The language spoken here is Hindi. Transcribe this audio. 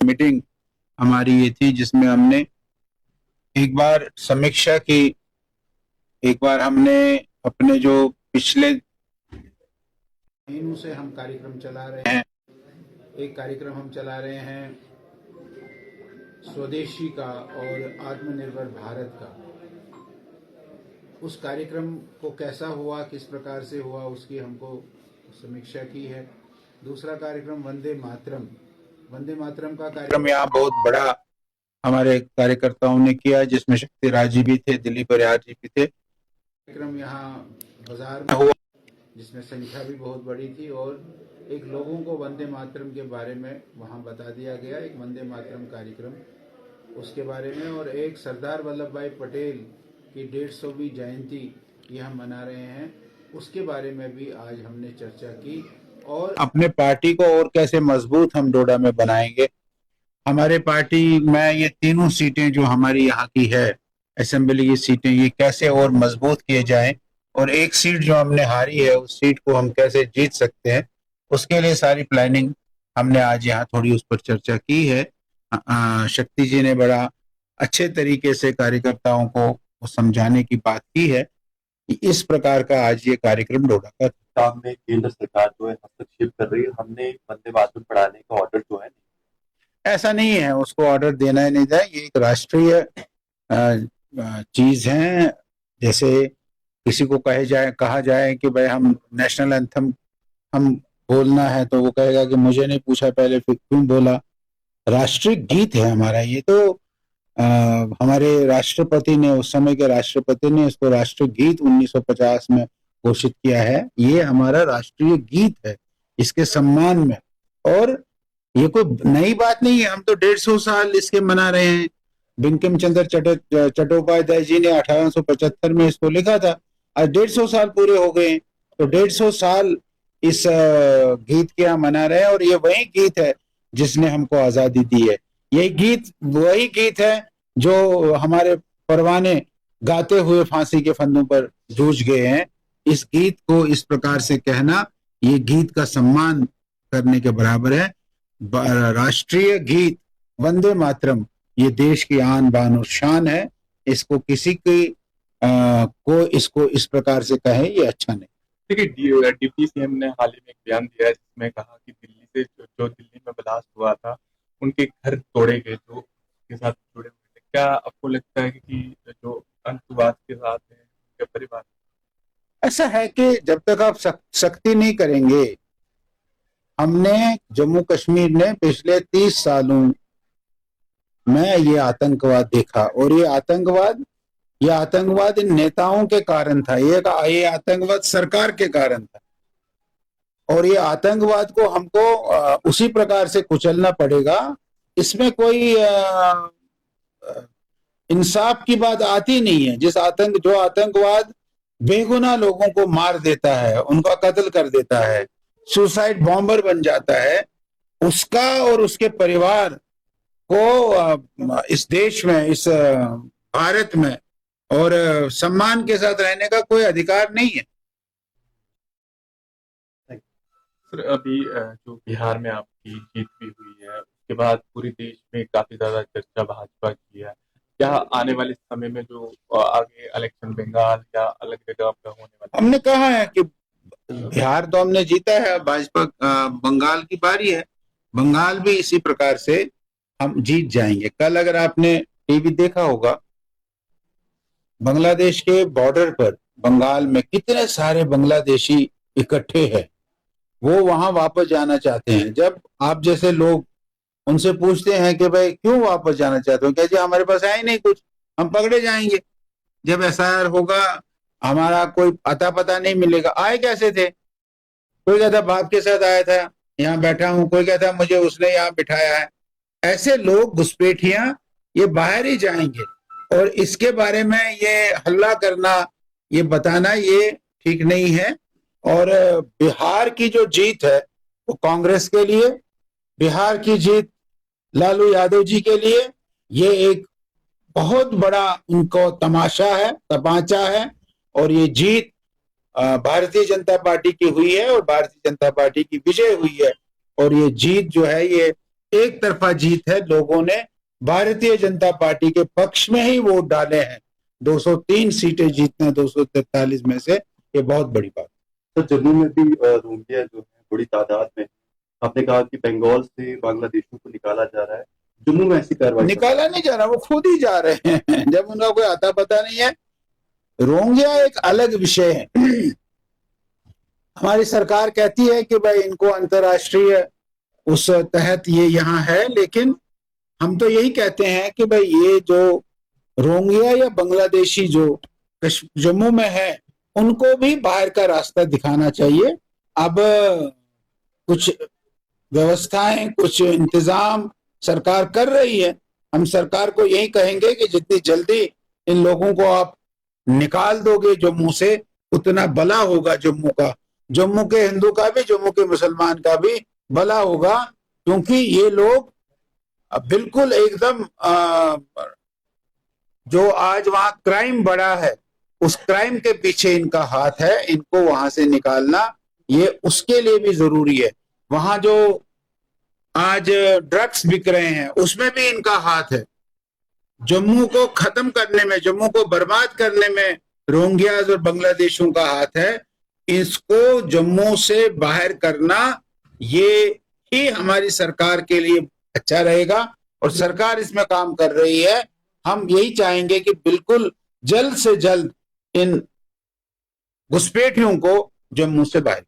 मीटिंग हमारी ये थी जिसमें हमने एक बार समीक्षा की। एक बार हमने अपने जो पिछले महीनों से हम कार्यक्रम चला रहे हैं, एक कार्यक्रम हम चला रहे हैं स्वदेशी का और आत्मनिर्भर भारत का। उस कार्यक्रम को कैसा हुआ, किस प्रकार से हुआ, उसकी हमको समीक्षा की है। दूसरा कार्यक्रम वंदे मातरम। वंदे मातरम का कार्यक्रम यहाँ बहुत बड़ा हमारे कार्यकर्ताओं ने किया, जिसमें शक्ति राज जी भी थे, दिलीप बरियार जी भी थे। कार्यक्रम यहाँ बाजार में हुआ जिसमें संख्या भी बहुत बड़ी थी और एक लोगों को वंदे मातरम के बारे में वहाँ बता दिया गया, एक वंदे मातरम कार्यक्रम उसके बारे में। और एक सरदार वल्लभ भाई पटेल की 150वीं जयंती ये हम मना रहे हैं, उसके बारे में भी आज हमने चर्चा की। और अपने पार्टी को और कैसे मजबूत हम डोडा में बनाएंगे। हमारे पार्टी में ये तीनों सीटें जो हमारी यहाँ की है असेंबली की सीटें, ये कैसे और मजबूत किए जाएं और एक सीट जो हमने हारी है उस सीट को हम कैसे जीत सकते हैं, उसके लिए सारी प्लानिंग हमने आज यहाँ थोड़ी उस पर चर्चा की है। शक्ति जी ने बड़ा अच्छे तरीके से कार्यकर्ताओं को समझाने की बात की है कि इस प्रकार का आज ये कार्यक्रम डोडा का काम में केंद्र सरकार जो है हस्तक्षेप कर रही है। हमने वंदे मातरम पढ़ाने का ऑर्डर जो है ऐसा नहीं है, उसको ऑर्डर देना ही नहीं जाए। ये एक राष्ट्रीय चीज है। जैसे किसी को कहा जाए कि भाई हम नेशनल एंथम हम बोलना है, तो वो कहेगा कि मुझे नहीं पूछा पहले, फिर क्यों बोला। राष्ट्रीय गीत है हमारा ये, तो हमारे राष्ट्रपति ने, उस समय के राष्ट्रपति ने इसको राष्ट्रीय गीत 1950 में घोषित किया है। ये हमारा राष्ट्रीय गीत है, इसके सम्मान में। और ये कोई नई बात नहीं है, हम तो 150 साल इसके मना रहे हैं। बंकिम चंद्र चट्टोपाध्याय जी ने 1875 में इसको लिखा था। आज 150 साल पूरे हो गए, तो 150 साल इस गीत के हम मना रहे हैं। और ये वही गीत है जिसने हमको आजादी दी है। यही गीत वही गीत है जो हमारे परवाने गाते हुए फांसी के फंदों पर जूझ गए हैं। इस गीत को इस प्रकार से कहना, ये गीत का सम्मान करने के बराबर है। राष्ट्रीय गीत वंदे मातरम ये देश की आन बान और शान है। इसको किसी की को इसको इस प्रकार से कहे, ये अच्छा नहीं। देखिए, डिप्टी सीएम ने हाल ही में एक बयान दिया है जिसमें कहा कि दिल्ली से जो दिल्ली में ब्लास्ट हुआ था उनके घर तोड़े गए जो के साथ जुड़े हुए थे। क्या आपको लगता है कि जो अंतवाद के साथ है उनके परिवार, ऐसा है कि जब तक आप सख्ती नहीं करेंगे, हमने जम्मू कश्मीर ने पिछले 30 सालों में ये आतंकवाद देखा। और ये आतंकवाद इन नेताओं के कारण था, ये आतंकवाद सरकार के कारण था। और ये आतंकवाद को हमको उसी प्रकार से कुचलना पड़ेगा। इसमें कोई इंसाफ की बात आती नहीं है। जो आतंकवाद बेगुनाह लोगों को मार देता है, उनका कत्ल कर देता है, सुसाइड बॉम्बर बन जाता है, उसका और उसके परिवार को इस देश में, इस भारत में और सम्मान के साथ रहने का कोई अधिकार नहीं है। सर, अभी जो बिहार में आपकी जीत भी हुई है उसके बाद पूरे देश में काफी ज्यादा चर्चा भाजपा की है। क्या आने वाले समय में जो आगे इलेक्शन बंगाल या अलग जगह पे होने वाला, हमने कहा है कि बिहार तो हमने जीता है, भाजपा बंगाल की बारी है। बंगाल भी इसी प्रकार से हम जीत जाएंगे। कल अगर आपने टीवी देखा होगा, बांग्लादेश के बॉर्डर पर बंगाल में कितने सारे बांग्लादेशी इकट्ठे हैं। वो वहां वापस जाना चाहते हैं। जब आप जैसे लोग उनसे पूछते हैं कि भाई क्यों वापस जाना चाहते हो, कहते हमारे पास है ही नहीं कुछ, हम पकड़े जाएंगे। जब एसआईआर होगा हमारा कोई अता पता नहीं मिलेगा। आए कैसे थे? कोई कहता बाप के साथ आया था, यहाँ बैठा हूं, कोई कहता मुझे उसने यहाँ बिठाया है। ऐसे लोग घुसपैठियां ये बाहर ही जाएंगे। और इसके बारे में ये हल्ला करना, ये बताना, ये ठीक नहीं है। और बिहार की जो जीत है वो कांग्रेस के लिए, बिहार की जीत लालू यादव जी के लिए ये एक बहुत बड़ा उनको तमाशा है, तमाचा है। और ये जीत भारतीय जनता पार्टी की हुई है और भारतीय जनता पार्टी की विजय हुई है। और ये जीत जो है ये एक तरफा जीत है। लोगों ने भारतीय जनता पार्टी के पक्ष में ही वोट डाले हैं। 203 सीटें जीतने 243 में से, ये बहुत बड़ी बात। तो जम्मू में भी रोहिंग्या जो है बड़ी तादाद में, आपने कहा कि बंगाल से बांग्लादेशियों को निकाला जा रहा है, जम्मू में ऐसी कार्रवाई निकाला नहीं जा रहा, वो खुद ही जा रहे हैं जब उनका कोई आता पता नहीं है। रोहिंग्या एक अलग विषय है। हमारी सरकार कहती है कि भाई इनको अंतर्राष्ट्रीय उस तहत ये यहाँ है, लेकिन हम तो यही कहते हैं कि भाई ये जो रोहिंग्या या बांग्लादेशी जो जम्मू में है, उनको भी बाहर का रास्ता दिखाना चाहिए। अब कुछ व्यवस्थाएं, कुछ इंतजाम सरकार कर रही है। हम सरकार को यही कहेंगे कि जितनी जल्दी इन लोगों को आप निकाल दोगे जम्मू से, उतना भला होगा जम्मू का, जम्मू के हिंदू का भी, जम्मू के मुसलमान का भी भला होगा। क्योंकि ये लोग बिल्कुल एकदम जो आज वहां क्राइम बढ़ा है, उस क्राइम के पीछे इनका हाथ है। इनको वहां से निकालना ये उसके लिए भी जरूरी है। वहां जो आज ड्रग्स बिक रहे हैं, उसमें भी इनका हाथ है। जम्मू को खत्म करने में, जम्मू को बर्बाद करने में रोहिंग्याज और बांग्लादेशियों का हाथ है। इसको जम्मू से बाहर करना, ये ही हमारी सरकार के लिए अच्छा रहेगा और सरकार इसमें काम कर रही है। हम यही चाहेंगे कि बिल्कुल जल्द से जल्द इन घुसपैठियों को जम्मू से बाहर